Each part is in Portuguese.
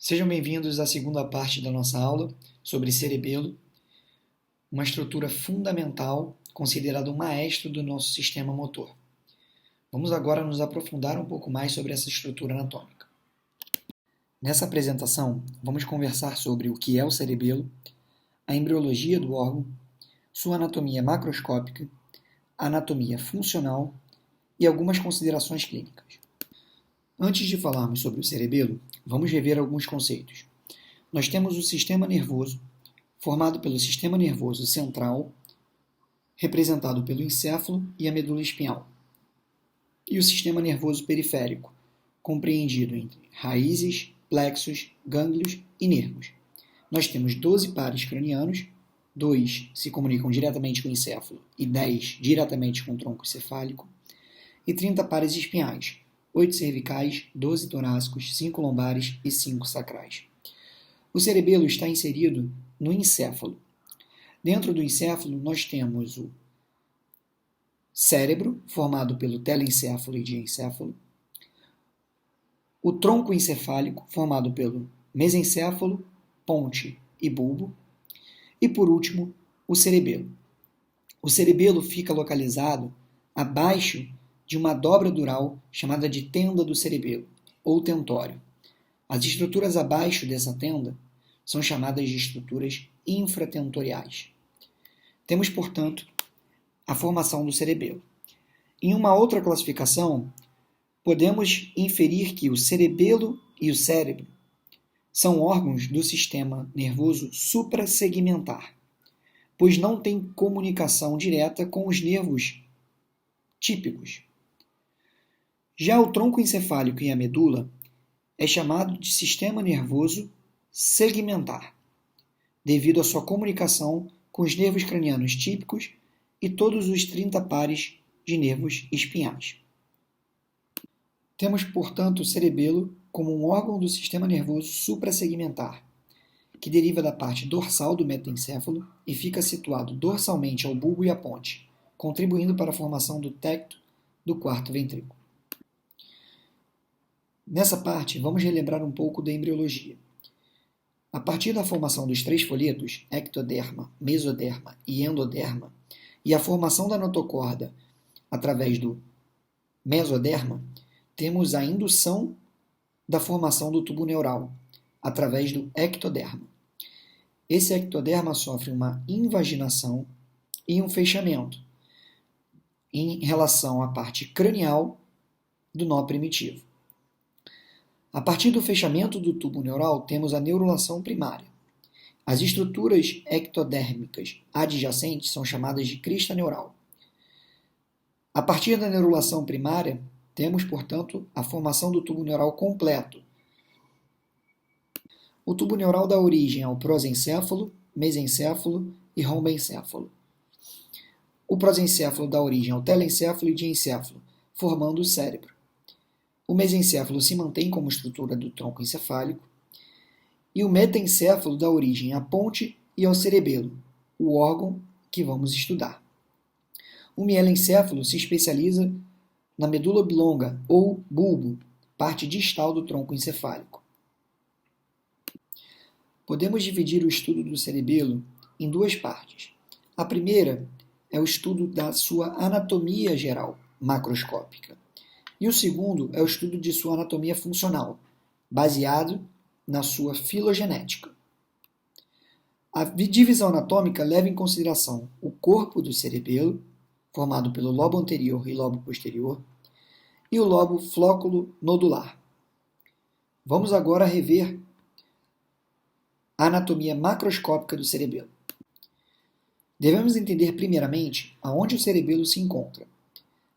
Sejam bem-vindos à segunda parte da nossa aula sobre cerebelo, uma estrutura fundamental considerada o maestro do nosso sistema motor. Vamos agora nos aprofundar um pouco mais sobre essa estrutura anatômica. Nessa apresentação, vamos conversar sobre o que é o cerebelo, a embriologia do órgão, sua anatomia macroscópica, a anatomia funcional e algumas considerações clínicas. Antes de falarmos sobre o cerebelo, vamos rever alguns conceitos. Nós temos o sistema nervoso, formado pelo sistema nervoso central, representado pelo encéfalo e a medula espinhal, e o sistema nervoso periférico, compreendido entre raízes, plexos, gânglios e nervos. Nós temos 12 pares cranianos, 2 se comunicam diretamente com o encéfalo e 10 diretamente com o tronco encefálico, e 30 pares espinhais, 8 cervicais, 12 torácicos, 5 lombares e 5 sacrais. O cerebelo está inserido no encéfalo. Dentro do encéfalo, nós temos o cérebro, formado pelo telencéfalo e diencéfalo, o tronco encefálico, formado pelo mesencéfalo, ponte e bulbo, e, por último, o cerebelo. O cerebelo fica localizado abaixo de uma dobra dural chamada de tenda do cerebelo, ou tentório. As estruturas abaixo dessa tenda são chamadas de estruturas infratentoriais. Temos, portanto, a formação do cerebelo. Em uma outra classificação, podemos inferir que o cerebelo e o cérebro são órgãos do sistema nervoso suprassegmentar, pois não têm comunicação direta com os nervos típicos. Já o tronco encefálico e a medula é chamado de sistema nervoso segmentar, devido à sua comunicação com os nervos cranianos típicos e todos os 30 pares de nervos espinhais. Temos, portanto, o cerebelo como um órgão do sistema nervoso suprassegmentar, que deriva da parte dorsal do metencéfalo e fica situado dorsalmente ao bulbo e à ponte, contribuindo para a formação do tecto do quarto ventrículo. Nessa parte, vamos relembrar um pouco da embriologia. A partir da formação dos 3 folhetos, ectoderma, mesoderma e endoderma, e a formação da notocorda através do mesoderma, temos a indução da formação do tubo neural, através do ectoderma. Esse ectoderma sofre uma invaginação e um fechamento em relação à parte cranial do nó primitivo. A partir do fechamento do tubo neural, temos a neurulação primária. As estruturas ectodérmicas adjacentes são chamadas de crista neural. A partir da neurulação primária, temos, portanto, a formação do tubo neural completo. O tubo neural dá origem ao prosencéfalo, mesencéfalo e rombencéfalo. O prosencéfalo dá origem ao telencéfalo e diencéfalo, formando o cérebro. O mesencéfalo se mantém como estrutura do tronco encefálico e o metencéfalo dá origem à ponte e ao cerebelo, o órgão que vamos estudar. O mielencéfalo se especializa na medula oblonga ou bulbo, parte distal do tronco encefálico. Podemos dividir o estudo do cerebelo em 2 partes. A primeira é o estudo da sua anatomia geral, macroscópica. E o segundo é o estudo de sua anatomia funcional, baseado na sua filogenética. A divisão anatômica leva em consideração o corpo do cerebelo, formado pelo lobo anterior e lobo posterior, e o lobo flóculo nodular. Vamos agora rever a anatomia macroscópica do cerebelo. Devemos entender primeiramente aonde o cerebelo se encontra.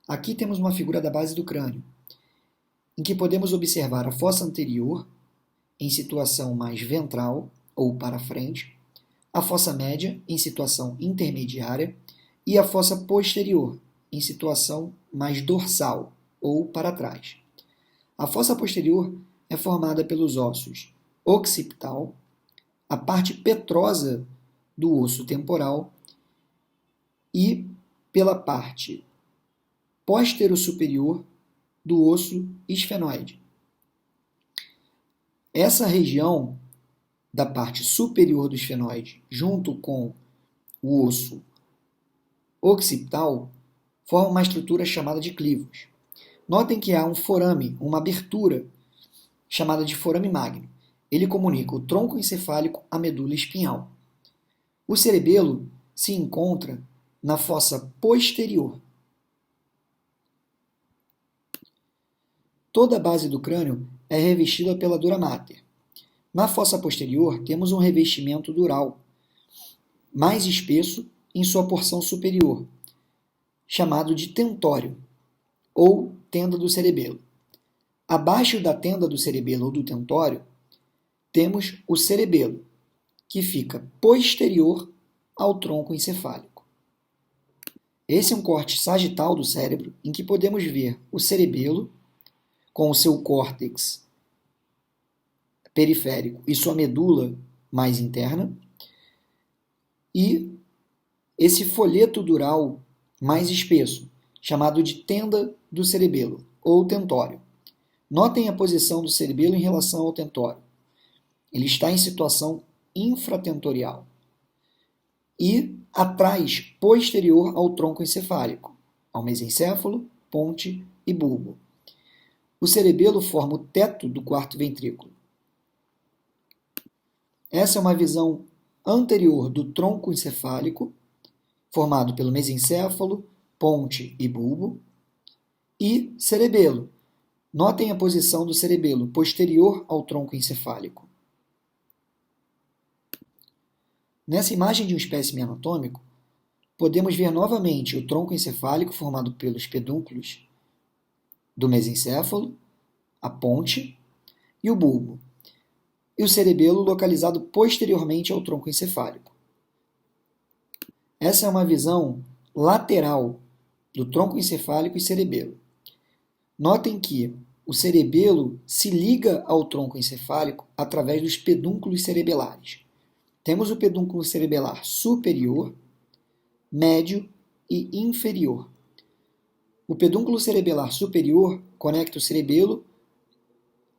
Aqui temos uma figura da base do crânio, em que podemos observar a fossa anterior, em situação mais ventral ou para frente, a fossa média, em situação intermediária, e a fossa posterior, em situação mais dorsal ou para trás. A fossa posterior é formada pelos ossos occipital, a parte petrosa do osso temporal e pela parte posterior superior do osso esfenoide. Essa região da parte superior do esfenoide, junto com o osso occipital, forma uma estrutura chamada de clivos. Notem que há um forame, uma abertura, chamada de forame magno. Ele comunica o tronco encefálico à medula espinhal. O cerebelo se encontra na fossa posterior. Toda a base do crânio é revestida pela dura mater. Na fossa posterior, temos um revestimento dural, mais espesso em sua porção superior, chamado de tentório, ou tenda do cerebelo. Abaixo da tenda do cerebelo ou do tentório, temos o cerebelo, que fica posterior ao tronco encefálico. Esse é um corte sagital do cérebro, em que podemos ver o cerebelo, com o seu córtex periférico e sua medula mais interna, e esse folheto dural mais espesso, chamado de tenda do cerebelo, ou tentório. Notem a posição do cerebelo em relação ao tentório. Ele está em situação infratentorial e atrás, posterior ao tronco encefálico, ao mesencéfalo, ponte e bulbo. O cerebelo forma o teto do quarto ventrículo. Essa é uma visão anterior do tronco encefálico, formado pelo mesencéfalo, ponte e bulbo, e cerebelo. Notem a posição do cerebelo posterior ao tronco encefálico. Nessa imagem de um espécime anatômico, podemos ver novamente o tronco encefálico formado pelos pedúnculos do mesencéfalo, a ponte e o bulbo, e o cerebelo localizado posteriormente ao tronco encefálico. Essa é uma visão lateral do tronco encefálico e cerebelo. Notem que o cerebelo se liga ao tronco encefálico através dos pedúnculos cerebelares. Temos o pedúnculo cerebelar superior, médio e inferior. O pedúnculo cerebelar superior conecta o cerebelo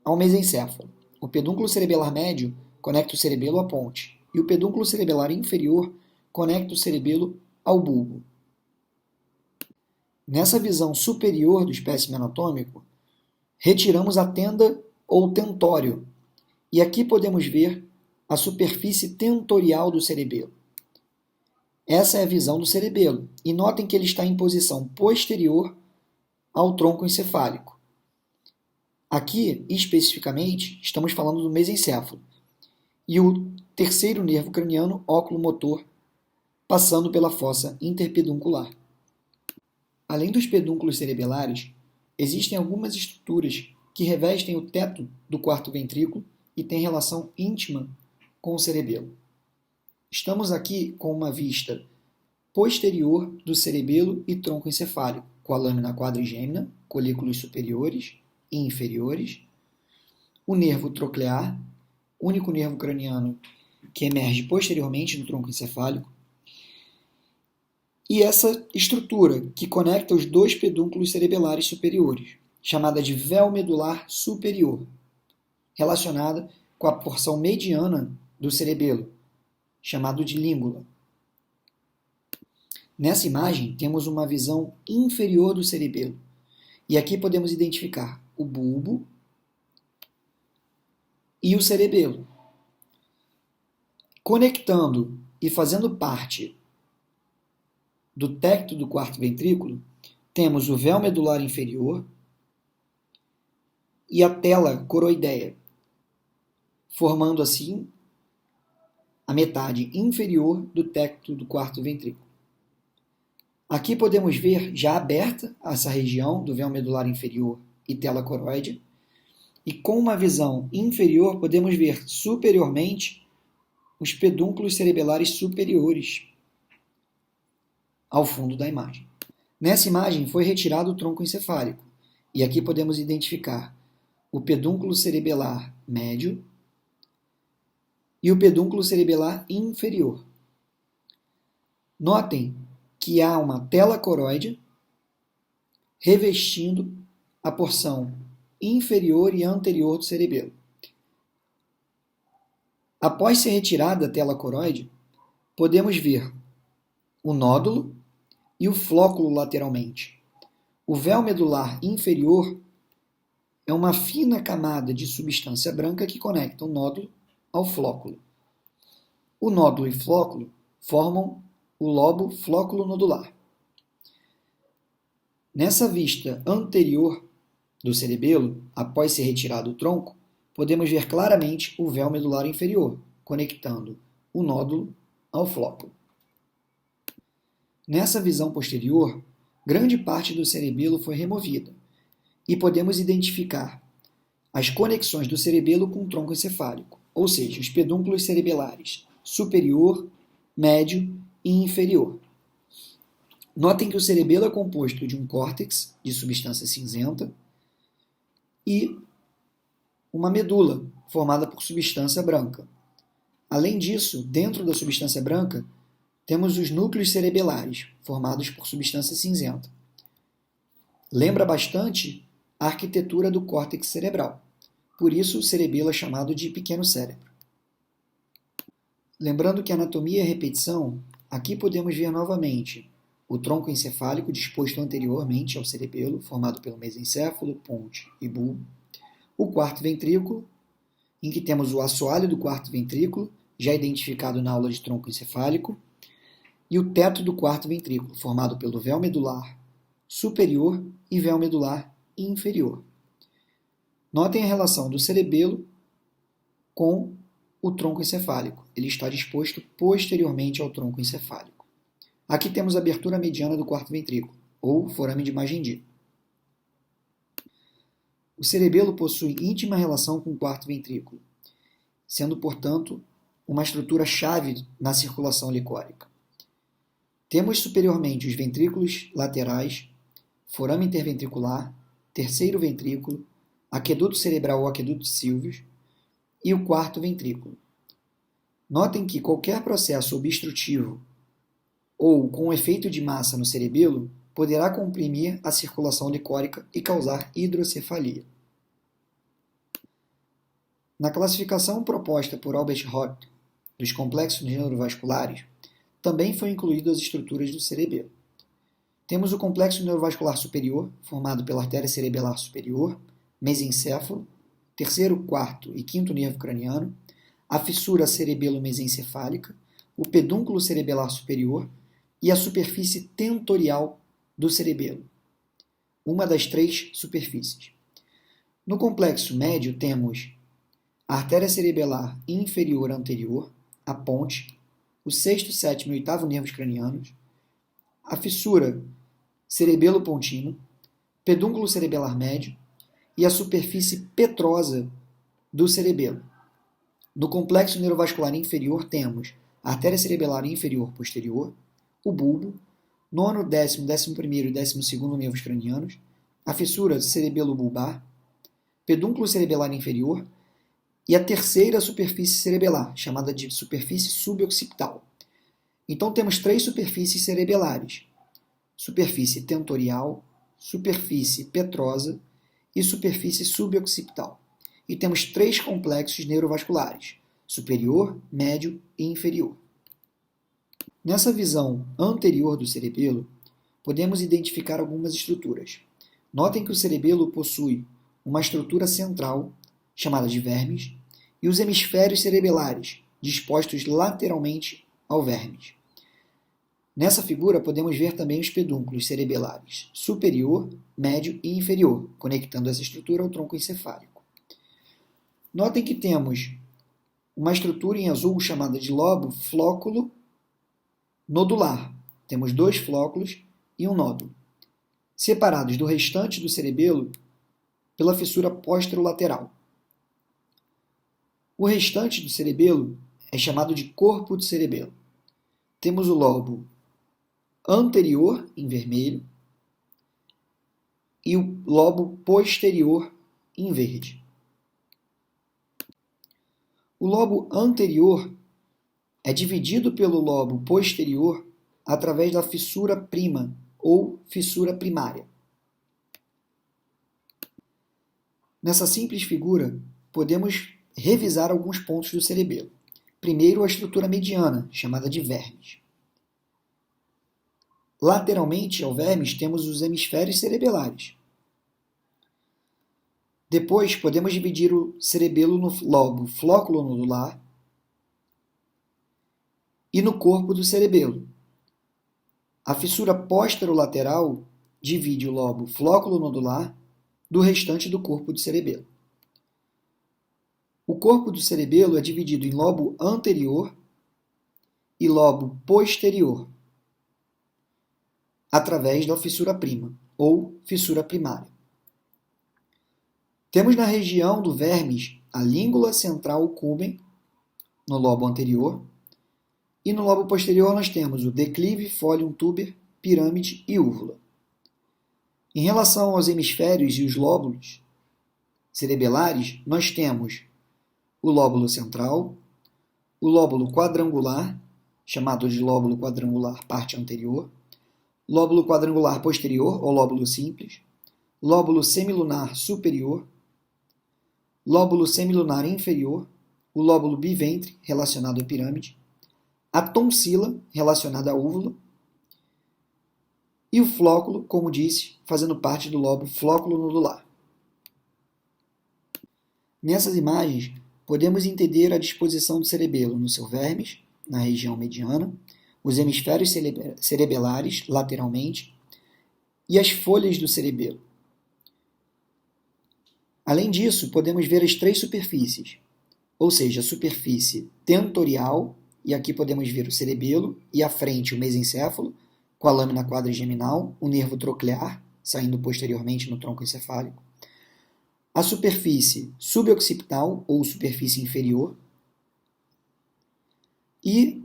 ao mesencéfalo. O pedúnculo cerebelar médio conecta o cerebelo à ponte. E o pedúnculo cerebelar inferior conecta o cerebelo ao bulbo. Nessa visão superior do espécime anatômico, retiramos a tenda ou tentório. E aqui podemos ver a superfície tentorial do cerebelo. Essa é a visão do cerebelo. E notem que ele está em posição posterior ao tronco encefálico. Aqui, especificamente, estamos falando do mesencéfalo. E o terceiro nervo craniano, óculo-motor, passando pela fossa interpeduncular. Além dos pedúnculos cerebelares, existem algumas estruturas que revestem o teto do quarto ventrículo e têm relação íntima com o cerebelo. Estamos aqui com uma vista posterior do cerebelo e tronco encefálico, com a lâmina quadrigêmina, colículos superiores e inferiores, o nervo troclear, único nervo craniano que emerge posteriormente do tronco encefálico, e essa estrutura que conecta os dois pedúnculos cerebelares superiores, chamada de véu medular superior, relacionada com a porção mediana do cerebelo, chamado de língula. Nessa imagem, temos uma visão inferior do cerebelo, e aqui podemos identificar o bulbo e o cerebelo. Conectando e fazendo parte do tecto do quarto ventrículo, temos o véu medular inferior e a tela coroideia, formando assim a metade inferior do tecto do quarto ventrículo. Aqui podemos ver já aberta essa região do véu medular inferior e tela coroide, e com uma visão inferior podemos ver superiormente os pedúnculos cerebelares superiores ao fundo da imagem. Nessa imagem foi retirado o tronco encefálico, e aqui podemos identificar o pedúnculo cerebelar médio e o pedúnculo cerebelar inferior. Notem que há uma tela coroide revestindo a porção inferior e anterior do cerebelo. Após ser retirada a tela coroide, podemos ver o nódulo e o flóculo lateralmente. O véu medular inferior é uma fina camada de substância branca que conecta o nódulo ao flóculo. O nódulo e flóculo formam o lobo flóculo-nodular. Nessa vista anterior do cerebelo, após ser retirado o tronco, podemos ver claramente o véu medular inferior, conectando o nódulo ao flóculo. Nessa visão posterior, grande parte do cerebelo foi removida e podemos identificar as conexões do cerebelo com o tronco encefálico, ou seja, os pedúnculos cerebelares superior, médio e inferior. Notem que o cerebelo é composto de um córtex de substância cinzenta e uma medula formada por substância branca. Além disso, dentro da substância branca, temos os núcleos cerebelares, formados por substância cinzenta. Lembra bastante a arquitetura do córtex cerebral. Por isso, o cerebelo é chamado de pequeno cérebro. Lembrando que anatomia é repetição, aqui podemos ver novamente o tronco encefálico disposto anteriormente ao cerebelo, formado pelo mesencéfalo, ponte e bulbo. O quarto ventrículo, em que temos o assoalho do quarto ventrículo, já identificado na aula de tronco encefálico, e o teto do quarto ventrículo, formado pelo véu medular superior e véu medular inferior. Notem a relação do cerebelo com o tronco encefálico. Ele está disposto posteriormente ao tronco encefálico. Aqui temos a abertura mediana do quarto ventrículo, ou forame de Magendie. O cerebelo possui íntima relação com o quarto ventrículo, sendo, portanto, uma estrutura chave na circulação licórica. Temos superiormente os ventrículos laterais, forame interventricular, terceiro ventrículo, aqueduto cerebral ou aqueduto de Sylvius e o quarto ventrículo. Notem que qualquer processo obstrutivo ou com efeito de massa no cerebelo poderá comprimir a circulação licórica e causar hidrocefalia. Na classificação proposta por Albert Hopf dos complexos neurovasculares, também foi incluído as estruturas do cerebelo. Temos o complexo neurovascular superior, formado pela artéria cerebelar superior, mesencéfalo, terceiro, quarto e quinto nervo craniano, a fissura cerebelo-mesencefálica, o pedúnculo cerebelar superior e a superfície tentorial do cerebelo, uma das três superfícies. No complexo médio temos a artéria cerebelar inferior anterior, a ponte, o sexto, sétimo e oitavo nervos cranianos, a fissura cerebelo-pontino, pedúnculo cerebelar médio e a superfície petrosa do cerebelo. No complexo neurovascular inferior temos a artéria cerebelar inferior posterior, o bulbo, nono, décimo, 11º e 12º nervos cranianos, a fissura cerebelo-bulbar, pedúnculo cerebelar inferior e a terceira superfície cerebelar, chamada de superfície suboccipital. Então temos três superfícies cerebelares: superfície tentorial, superfície petrosa e superfície suboccipital. E temos três complexos neurovasculares: superior, médio e inferior. Nessa visão anterior do cerebelo, podemos identificar algumas estruturas. Notem que o cerebelo possui uma estrutura central, chamada de vermes, e os hemisférios cerebelares, dispostos lateralmente ao vermes. Nessa figura, podemos ver também os pedúnculos cerebelares superior, médio e inferior, conectando essa estrutura ao tronco encefálico. Notem que temos uma estrutura em azul chamada de lobo flóculo nodular. Temos dois flóculos e um nódulo, separados do restante do cerebelo pela fissura posterolateral. O restante do cerebelo é chamado de corpo do cerebelo. Temos o lobo anterior, em vermelho, e o lobo posterior, em verde. O lobo anterior é dividido pelo lobo posterior através da fissura prima ou fissura primária. Nessa simples figura, podemos revisar alguns pontos do cerebelo. primeiro a estrutura mediana, chamada de vermes. Lateralmente ao vermes temos os hemisférios cerebelares. Depois podemos dividir o cerebelo no lobo flóculo-nodular e no corpo do cerebelo. A fissura posterolateral divide o lobo flóculo-nodular do restante do corpo do cerebelo. O corpo do cerebelo é dividido em lobo anterior e lobo posterior, através da fissura prima, ou fissura primária. Temos na região do vermes a língula central cumen, no lobo anterior, e no lobo posterior nós temos o declive, folium, tuber, pirâmide e úvula. Em relação aos hemisférios e os lóbulos cerebelares, nós temos o lóbulo central, o lóbulo quadrangular, chamado de lóbulo quadrangular parte anterior, lóbulo quadrangular posterior, ou lóbulo simples, lóbulo semilunar superior, lóbulo semilunar inferior, o lóbulo biventre, relacionado à pirâmide, a tonsila, relacionada à úvula, e o flóculo, como disse, fazendo parte do lobo flóculo-nodular. Nessas imagens, podemos entender a disposição do cerebelo no seu vermes, na região mediana, os hemisférios cerebelares, lateralmente, e as folhas do cerebelo. Além disso, podemos ver as três superfícies, ou seja, a superfície tentorial, e aqui podemos ver o cerebelo, e à frente o mesencéfalo, com a lâmina quadrigeminal, o nervo troclear, saindo posteriormente no tronco encefálico, a superfície suboccipital, ou superfície inferior, e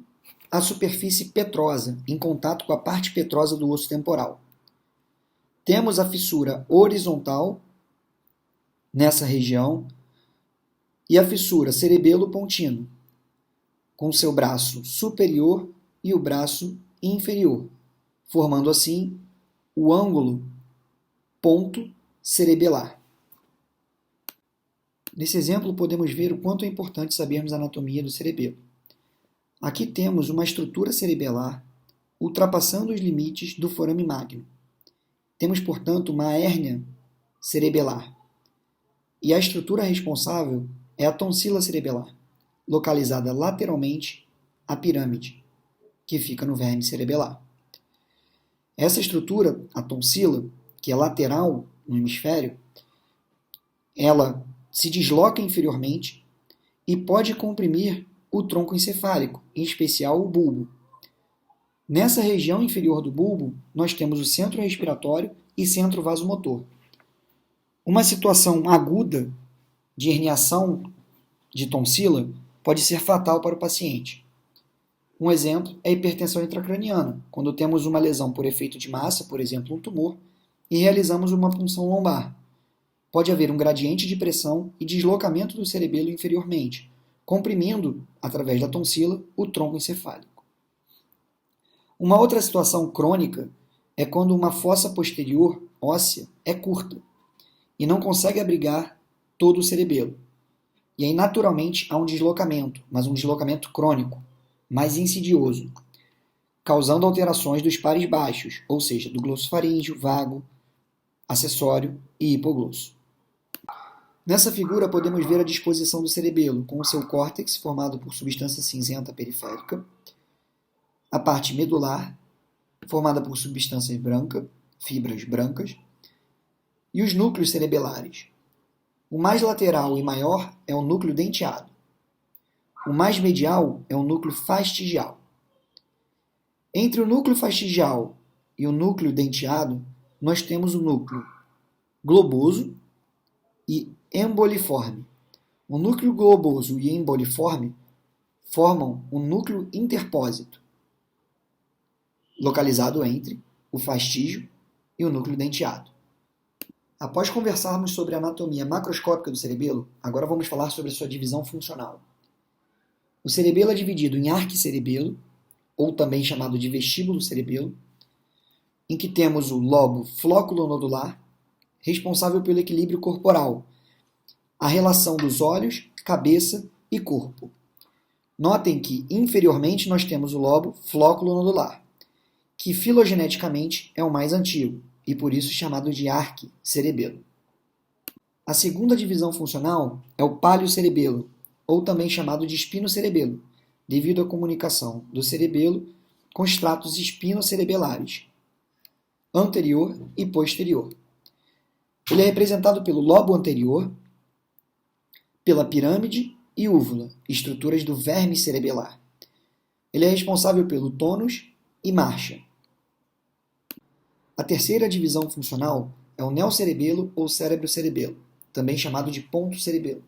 a superfície petrosa, em contato com a parte petrosa do osso temporal. Temos a fissura horizontal, nessa região, e a fissura cerebelo-pontino, com seu braço superior e o braço inferior, formando assim o ângulo ponto cerebelar. Nesse exemplo, podemos ver o quanto é importante sabermos a anatomia do cerebelo. Aqui temos uma estrutura cerebelar ultrapassando os limites do forame magno. Temos, portanto, uma hérnia cerebelar. E a estrutura responsável é a tonsila cerebelar, localizada lateralmente à pirâmide, que fica no verme cerebelar. Essa estrutura, a tonsila, que é lateral no hemisfério, ela se desloca inferiormente e pode comprimir o tronco encefálico, em especial o bulbo. Nessa região inferior do bulbo, nós temos o centro respiratório e centro vasomotor. Uma situação aguda de herniação de tonsila pode ser fatal para o paciente. Um exemplo é a hipertensão intracraniana, quando temos uma lesão por efeito de massa, por exemplo, um tumor, e realizamos uma punção lombar. Pode haver um gradiente de pressão e deslocamento do cerebelo inferiormente, comprimindo, através da tonsila, o tronco encefálico. Uma outra situação crônica é quando uma fossa posterior óssea é curta e não consegue abrigar todo o cerebelo. E aí, naturalmente, há um deslocamento, mas um deslocamento crônico, mais insidioso, causando alterações dos pares baixos, ou seja, do glossofaríngeo, vago, acessório e hipoglosso. Nessa figura podemos ver a disposição do cerebelo, com o seu córtex, formado por substância cinzenta periférica, a parte medular, formada por substância branca, fibras brancas, e os núcleos cerebelares. O mais lateral e maior é o núcleo denteado. O mais medial é o núcleo fastigial. Entre o núcleo fastigial e o núcleo denteado, nós temos o núcleo globoso e emboliforme. O núcleo globoso e emboliforme formam o núcleo interpósito, localizado entre o fastígio e o núcleo denteado. Após conversarmos sobre a anatomia macroscópica do cerebelo, agora vamos falar sobre sua divisão funcional. O cerebelo é dividido em arquicerebelo, ou também chamado de vestíbulo cerebelo, em que temos o lobo flóculo-nodular, responsável pelo equilíbrio corporal, a relação dos olhos, cabeça e corpo. Notem que, inferiormente, nós temos o lobo flóculo-nodular, que filogeneticamente é o mais antigo, e por isso chamado de arquicerebelo. A segunda divisão funcional é o paliocerebelo, ou também chamado de espinocerebelo, devido à comunicação do cerebelo com os tratos espinocerebelares, anterior e posterior. Ele é representado pelo lobo anterior, pela pirâmide e úvula, estruturas do verme cerebelar. Ele é responsável pelo tônus e marcha. A terceira divisão funcional é o neocerebelo ou cérebro-cerebelo, também chamado de ponto-cerebelo.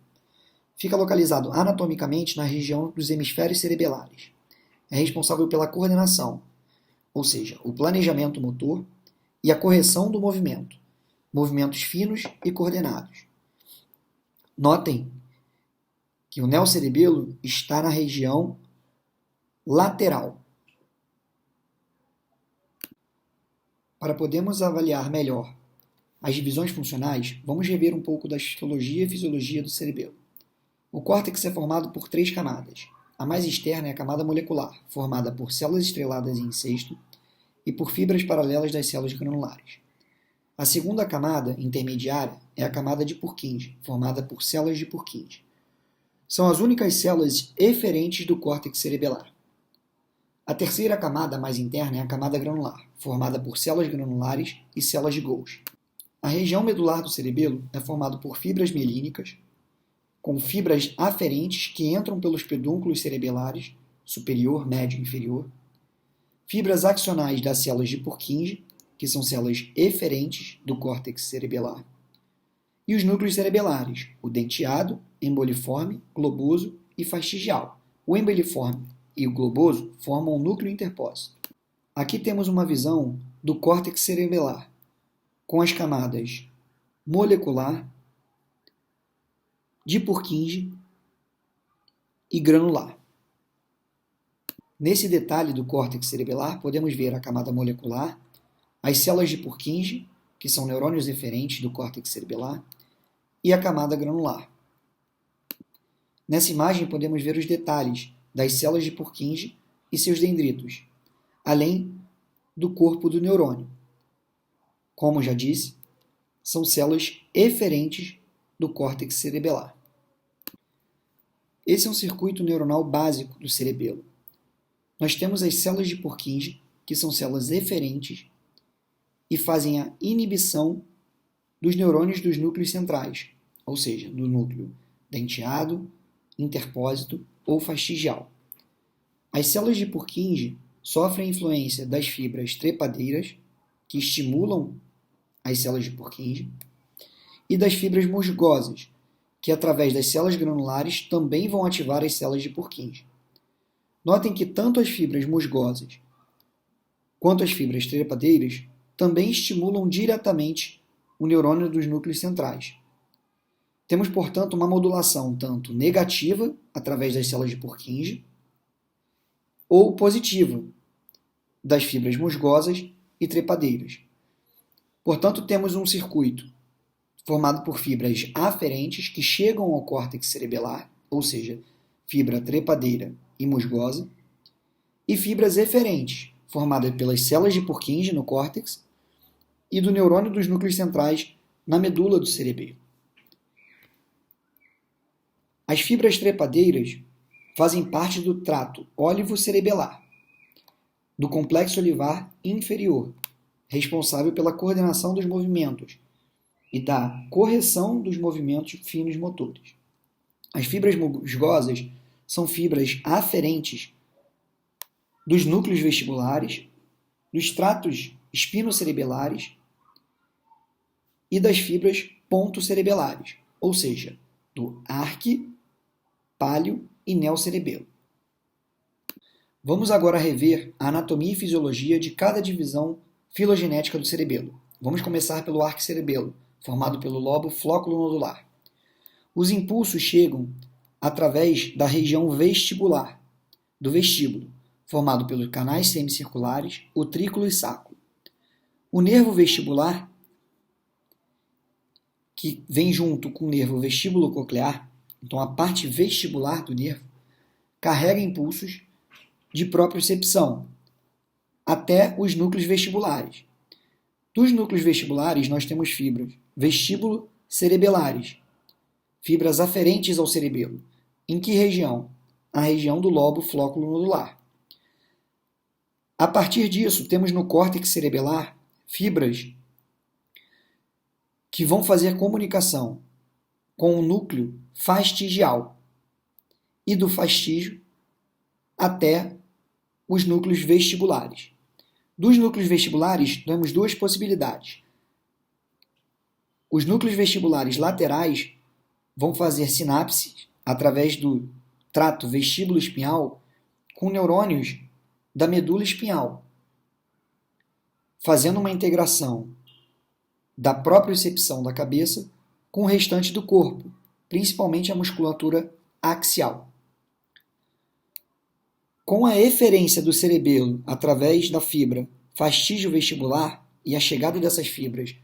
Fica localizado anatomicamente na região dos hemisférios cerebelares. É responsável pela coordenação, ou seja, o planejamento motor e a correção do movimento, movimentos finos e coordenados. Notem que o neocerebelo está na região lateral. Para podermos avaliar melhor as divisões funcionais, vamos rever um pouco da histologia e fisiologia do cerebelo. O córtex é formado por 3 camadas. A mais externa é a camada molecular, formada por células estreladas em cesto e por fibras paralelas das células granulares. A segunda camada, intermediária, é a camada de Purkinje, formada por células de Purkinje. São as únicas células eferentes do córtex cerebelar. A terceira camada, mais interna, é a camada granular, formada por células granulares e células de Golgi. A região medular do cerebelo é formada por fibras mielínicas, com fibras aferentes que entram pelos pedúnculos cerebelares, superior, médio e inferior, fibras axonais das células de Purkinje, que são células eferentes do córtex cerebelar, e os núcleos cerebelares, o denteado, emboliforme, globoso e fastigial. O emboliforme e o globoso formam um núcleo interpósito. Aqui temos uma visão do córtex cerebelar, com as camadas molecular, de Purkinje e granular. Nesse detalhe do córtex cerebelar, podemos ver a camada molecular, as células de Purkinje, que são neurônios eferentes do córtex cerebelar, e a camada granular. Nessa imagem, podemos ver os detalhes das células de Purkinje e seus dendritos, além do corpo do neurônio. Como já disse, são células eferentes do córtex cerebelar. Esse é um circuito neuronal básico do cerebelo. Nós temos as células de Purkinje, que são células eferentes e fazem a inibição dos neurônios dos núcleos centrais, ou seja, do núcleo denteado, interpósito ou fastigial. As células de Purkinje sofrem a influência das fibras trepadeiras, que estimulam as células de Purkinje, e das fibras musgosas, que através das células granulares também vão ativar as células de Purkinje. Notem que tanto as fibras musgosas quanto as fibras trepadeiras também estimulam diretamente o neurônio dos núcleos centrais. Temos, portanto, uma modulação tanto negativa, através das células de Purkinje, ou positiva, das fibras musgosas e trepadeiras. Portanto, temos um circuito formado por fibras aferentes que chegam ao córtex cerebelar, ou seja, fibra trepadeira e musgosa, e fibras eferentes, formadas pelas células de Purkinje no córtex e do neurônio dos núcleos centrais na medula do cerebelo. As fibras trepadeiras fazem parte do trato ólivo-cerebelar, do complexo olivar inferior, responsável pela coordenação dos movimentos e da correção dos movimentos finos motores. As fibras musgosas são fibras aferentes dos núcleos vestibulares, dos tratos espinocerebelares e das fibras pontocerebelares, ou seja, do arque, palio e neocerebelo. Vamos agora rever a anatomia e fisiologia de cada divisão filogenética do cerebelo. Vamos começar pelo arquicerebelo, formado pelo lobo flóculo-nodular. Os impulsos chegam através da região vestibular, do vestíbulo, formado pelos canais semicirculares, utrículo e sacro. O nervo vestibular, que vem junto com o nervo vestíbulo-coclear, então a parte vestibular do nervo, carrega impulsos de propriocepção até os núcleos vestibulares. Dos núcleos vestibulares, nós temos fibras vestíbulo-cerebelares, fibras aferentes ao cerebelo. Em que região? A região do lobo flóculo nodular. A partir disso, temos no córtex cerebelar fibras que vão fazer comunicação com o núcleo fastigial e do fastígio até os núcleos vestibulares. Dos núcleos vestibulares, temos duas possibilidades. Os núcleos vestibulares laterais vão fazer sinapses através do trato vestíbulo-espinhal com neurônios da medula espinhal, fazendo uma integração da propriocepção da cabeça com o restante do corpo, principalmente a musculatura axial. Com a eferência do cerebelo através da fibra fastígio vestibular e a chegada dessas fibras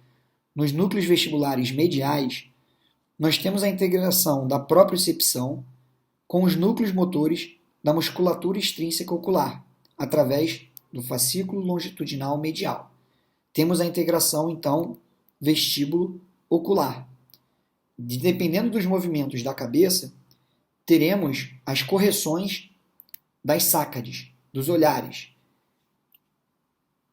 nos núcleos vestibulares mediais, nós temos a integração da propriocepção com os núcleos motores da musculatura extrínseca ocular, através do fascículo longitudinal medial. Temos a integração, então, vestíbulo-ocular. Dependendo dos movimentos da cabeça, teremos as correções das sácades, dos olhares.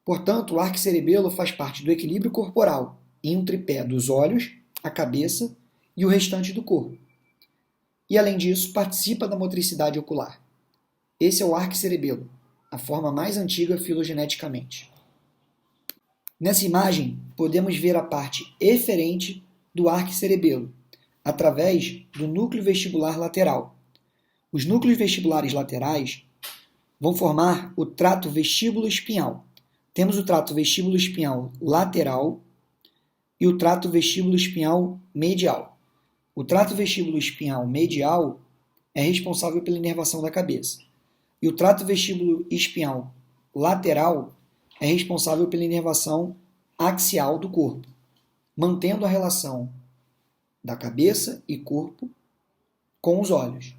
Portanto, o arquicerebelo faz parte do equilíbrio corporal em um tripé dos olhos, a cabeça e o restante do corpo. E, além disso, participa da motricidade ocular. Esse é o arquicerebelo, a forma mais antiga filogeneticamente. Nessa imagem, podemos ver a parte eferente do arquicerebelo, através do núcleo vestibular lateral. Os núcleos vestibulares laterais vão formar o trato vestíbulo-espinhal. Temos o trato vestíbulo-espinhal lateral e o trato vestíbulo-espinhal medial. O trato vestíbulo-espinhal medial é responsável pela inervação da cabeça. E o trato vestíbulo-espinhal lateral é responsável pela inervação axial do corpo, mantendo a relação da cabeça e corpo com os olhos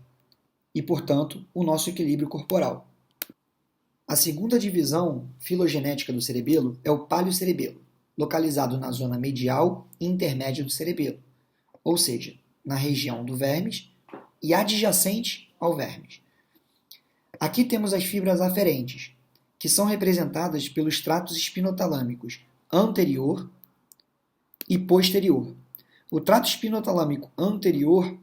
e, portanto, o nosso equilíbrio corporal. A segunda divisão filogenética do cerebelo é o paliocerebelo, localizado na zona medial e intermédia do cerebelo, ou seja, na região do vermes e adjacente ao vermes. Aqui temos as fibras aferentes, que são representadas pelos tratos espinotalâmicos anterior e posterior. O trato espinotalâmico anterior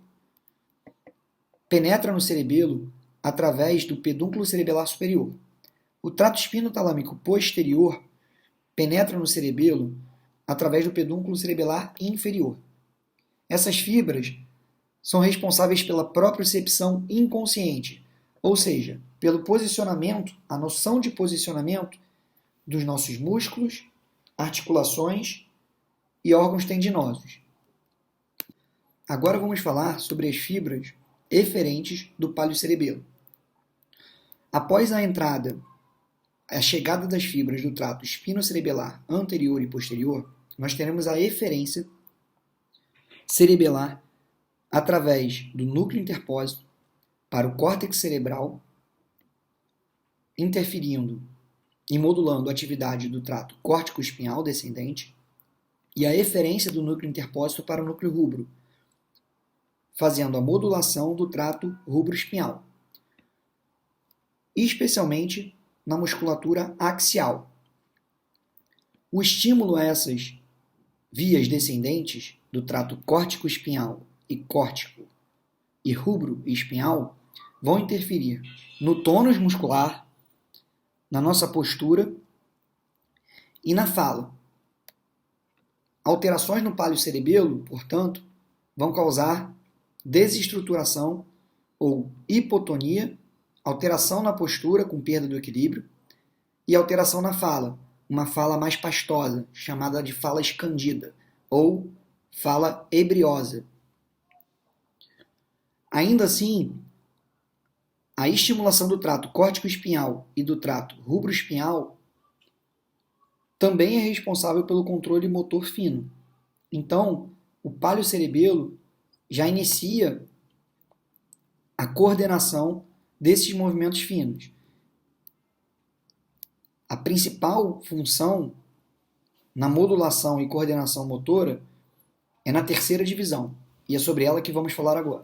penetra no cerebelo através do pedúnculo cerebelar superior. O trato espinotalâmico posterior penetra no cerebelo através do pedúnculo cerebelar inferior. Essas fibras são responsáveis pela propriocepção inconsciente, ou seja, pelo posicionamento, a noção de posicionamento dos nossos músculos, articulações e órgãos tendinosos. Agora vamos falar sobre as fibras eferentes do paliocerebelo. Após a chegada das fibras do trato espinocerebelar anterior e posterior, nós teremos a eferência cerebelar através do núcleo interpósito para o córtex cerebral, interferindo e modulando a atividade do trato córtico-espinhal descendente, e a eferência do núcleo interpósito para o núcleo rubro, fazendo a modulação do trato rubro-espinhal, especialmente na musculatura axial. O estímulo a essas vias descendentes do trato córtico-espinhal e córtico e rubro-espinhal vão interferir no tônus muscular, na nossa postura e na fala. Alterações no paliocerebelo, portanto, vão causar desestruturação ou hipotonia, alteração na postura com perda do equilíbrio e alteração na fala, uma fala mais pastosa, chamada de fala escandida ou fala ebriosa. Ainda assim, a estimulação do trato córtico-espinhal e do trato rubro-espinhal também é responsável pelo controle motor fino. Então, o paliocerebelo já inicia a coordenação desses movimentos finos. A principal função na modulação e coordenação motora é na terceira divisão, e é sobre ela que vamos falar agora.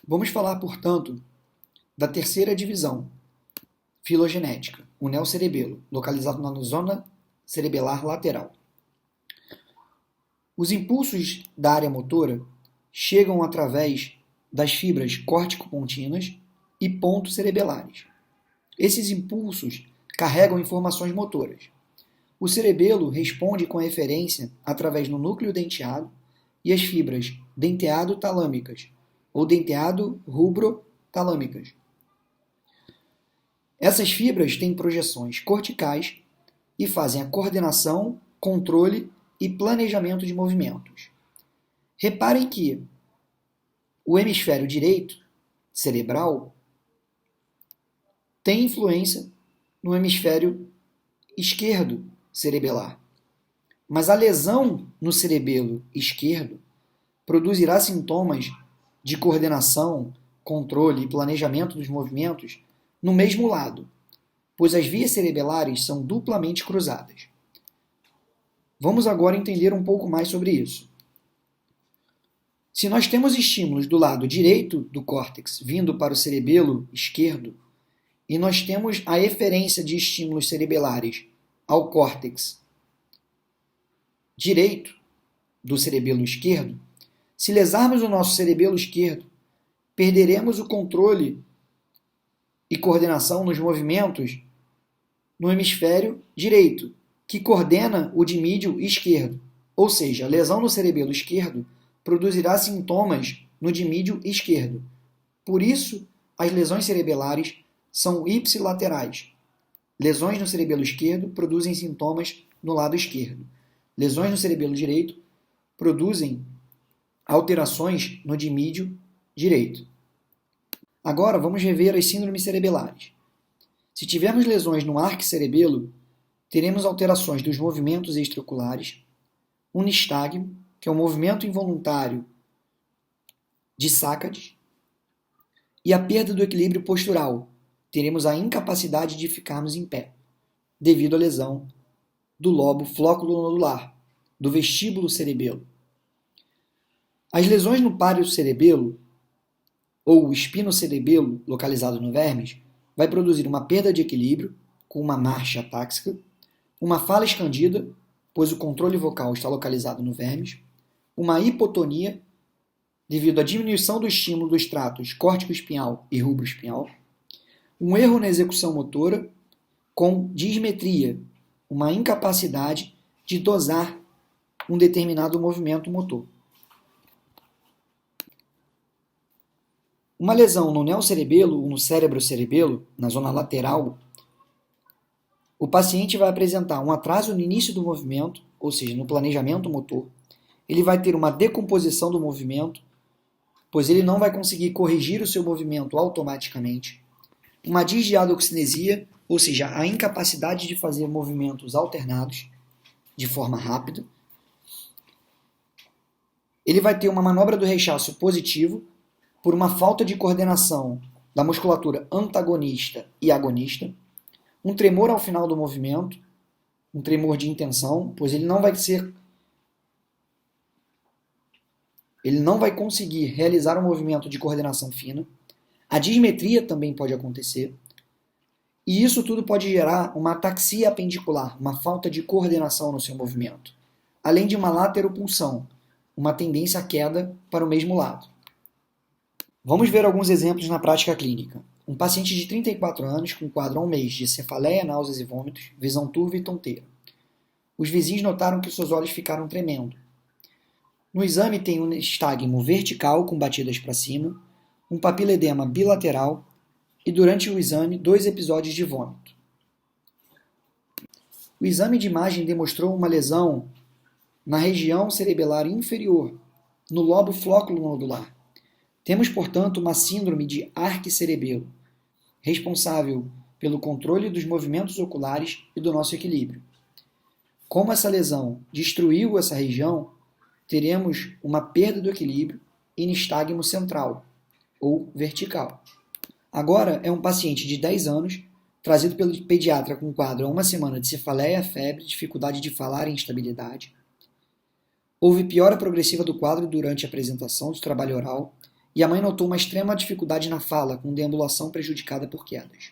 Vamos falar, portanto, da terceira divisão filogenética, o neocerebelo, localizado na zona cerebelar lateral. Os impulsos da área motora chegam através das fibras córtico-pontinas e ponto-cerebelares. Esses impulsos carregam informações motoras. O cerebelo responde com eferência através do núcleo denteado e as fibras denteado-talâmicas ou denteado-rubro-talâmicas. Essas fibras têm projeções corticais e fazem a coordenação, controle e planejamento de movimentos. Reparem que o hemisfério direito cerebral tem influência no hemisfério esquerdo cerebelar. Mas a lesão no cerebelo esquerdo produzirá sintomas de coordenação, controle e planejamento dos movimentos no mesmo lado, pois as vias cerebelares são duplamente cruzadas. Vamos agora entender um pouco mais sobre isso. Se nós temos estímulos do lado direito do córtex vindo para o cerebelo esquerdo, e nós temos a eferência de estímulos cerebelares ao córtex direito do cerebelo esquerdo, se lesarmos o nosso cerebelo esquerdo, perderemos o controle e coordenação nos movimentos no hemisfério direito, que coordena o dimídio esquerdo. Ou seja, a lesão no cerebelo esquerdo produzirá sintomas no dimídio esquerdo. Por isso, as lesões cerebelares são ipsilaterais. Lesões no cerebelo esquerdo produzem sintomas no lado esquerdo. Lesões no cerebelo direito produzem alterações no dimídio direito. Agora vamos rever as síndromes cerebelares. Se tivermos lesões no arquicerebelo, teremos alterações dos movimentos extraoculares, um nistagmo, que é um movimento involuntário de Sacades, e a perda do equilíbrio postural. Teremos a incapacidade de ficarmos em pé, devido à lesão do lobo flóculo-nodular, do vestíbulo cerebelo. As lesões no páreo-cerebelo, ou espinocerebelo, localizado no vermes, vai produzir uma perda de equilíbrio, com uma marcha atáxica, uma fala escandida, pois o controle vocal está localizado no vermes, uma hipotonia, devido à diminuição do estímulo dos tratos córtico-espinhal e rubro-espinhal, um erro na execução motora, com dismetria, uma incapacidade de dosar um determinado movimento motor. Uma lesão no neocerebelo ou no cérebro-cerebelo, na zona lateral, o paciente vai apresentar um atraso no início do movimento, ou seja, no planejamento motor. Ele vai ter uma decomposição do movimento, pois ele não vai conseguir corrigir o seu movimento automaticamente. Uma disdiadoxinesia, ou seja, a incapacidade de fazer movimentos alternados de forma rápida. Ele vai ter uma manobra do rechaço positivo por uma falta de coordenação da musculatura antagonista e agonista, um tremor ao final do movimento, um tremor de intenção, pois ele não vai conseguir realizar um movimento de coordenação fina. A dismetria também pode acontecer. E isso tudo pode gerar uma ataxia apendicular, uma falta de coordenação no seu movimento, além de uma lateropulsão, uma tendência à queda para o mesmo lado. Vamos ver alguns exemplos na prática clínica. Um paciente de 34 anos com quadro há um mês de cefaleia, náuseas e vômitos, visão turva e tonteira. Os vizinhos notaram que seus olhos ficaram tremendo. No exame tem um nistagmo vertical com batidas para cima, um papiledema bilateral e, durante o exame, 2 episódios de vômito. O exame de imagem demonstrou uma lesão na região cerebelar inferior, no lobo flóculo-nodular. Temos, portanto, uma síndrome de arquicerebelo, responsável pelo controle dos movimentos oculares e do nosso equilíbrio. Como essa lesão destruiu essa região, teremos uma perda do equilíbrio e nistagmo central, ou vertical. Agora é um paciente de 10 anos, trazido pelo pediatra com quadro há uma semana de cefaleia, febre, dificuldade de falar e instabilidade. Houve piora progressiva do quadro durante a apresentação do trabalho oral e a mãe notou uma extrema dificuldade na fala, com deambulação prejudicada por quedas.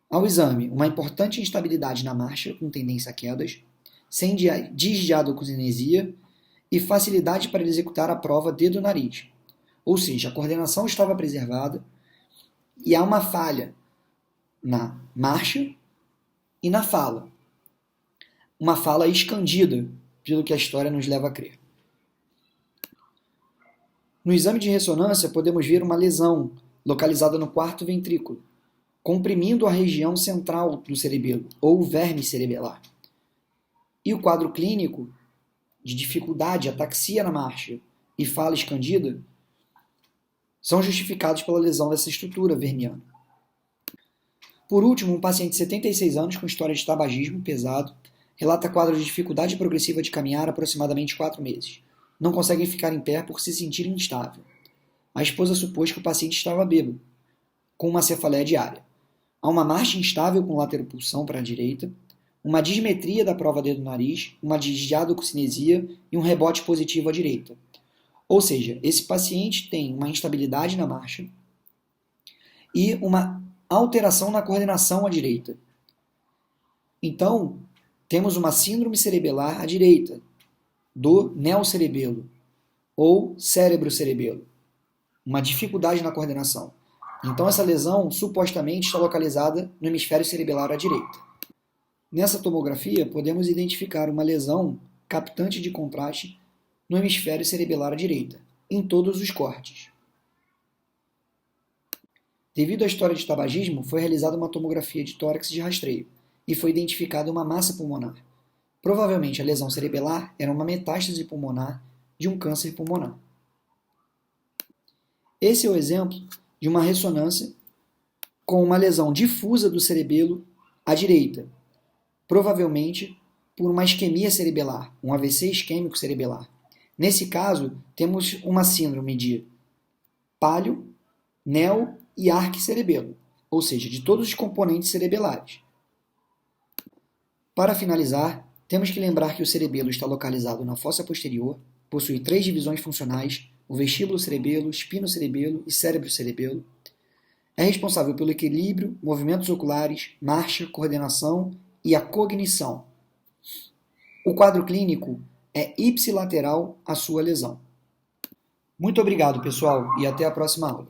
Ao exame, uma importante instabilidade na marcha, com tendência a quedas, sem disdiadocinesia e facilidade para executar a prova dedo-nariz. Ou seja, a coordenação estava preservada e há uma falha na marcha e na fala. Uma fala escandida, pelo que a história nos leva a crer. No exame de ressonância, podemos ver uma lesão localizada no quarto ventrículo, comprimindo a região central do cerebelo, ou verme cerebelar. E o quadro clínico de dificuldade, ataxia na marcha e fala escandida são justificados pela lesão dessa estrutura vermiana. Por último, um paciente de 76 anos com história de tabagismo pesado relata quadro de dificuldade progressiva de caminhar há aproximadamente 4 meses. Não conseguem ficar em pé por se sentir instável. A esposa supôs que o paciente estava bêbado, com uma cefaleia diária. Há uma marcha instável com lateropulsão para a direita, uma dismetria da prova dedo-nariz, uma disdiadocinesia e um rebote positivo à direita. Ou seja, esse paciente tem uma instabilidade na marcha e uma alteração na coordenação à direita. Então, temos uma síndrome cerebelar à direita, do neocerebelo, ou cérebro-cerebelo, uma dificuldade na coordenação. Então, essa lesão supostamente está localizada no hemisfério cerebelar à direita. Nessa tomografia, podemos identificar uma lesão captante de contraste no hemisfério cerebelar à direita, em todos os cortes. Devido à história de tabagismo, foi realizada uma tomografia de tórax de rastreio e foi identificada uma massa pulmonar. Provavelmente a lesão cerebelar era uma metástase pulmonar de um câncer pulmonar. Esse é o exemplo de uma ressonância com uma lesão difusa do cerebelo à direita, provavelmente por uma isquemia cerebelar, um AVC isquêmico cerebelar. Nesse caso, temos uma síndrome de palio, neo e arquicerebelo, ou seja, de todos os componentes cerebelares. Para finalizar, temos que lembrar que o cerebelo está localizado na fossa posterior, possui 3 divisões funcionais, o vestíbulo-cerebelo, espino-cerebelo e cérebro-cerebelo. É responsável pelo equilíbrio, movimentos oculares, marcha, coordenação e a cognição. O quadro clínico é ipsilateral à sua lesão. Muito obrigado, pessoal, e até a próxima aula.